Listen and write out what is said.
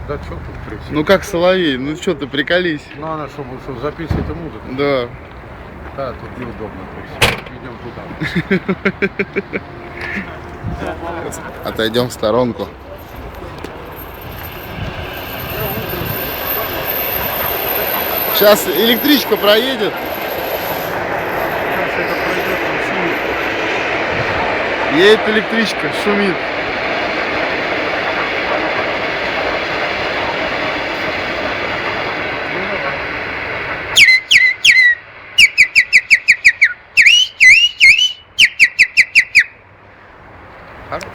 Да что тут прикинь? Ну как соловей, ну что ты, приколись. Ну она чтобы что, записывать музыку? Да. Да, тут неудобно. То есть. Идем туда. Отойдем в сторонку. Сейчас электричка проедет. Сейчас это пройдет, он шумит. Едет электричка, шумит.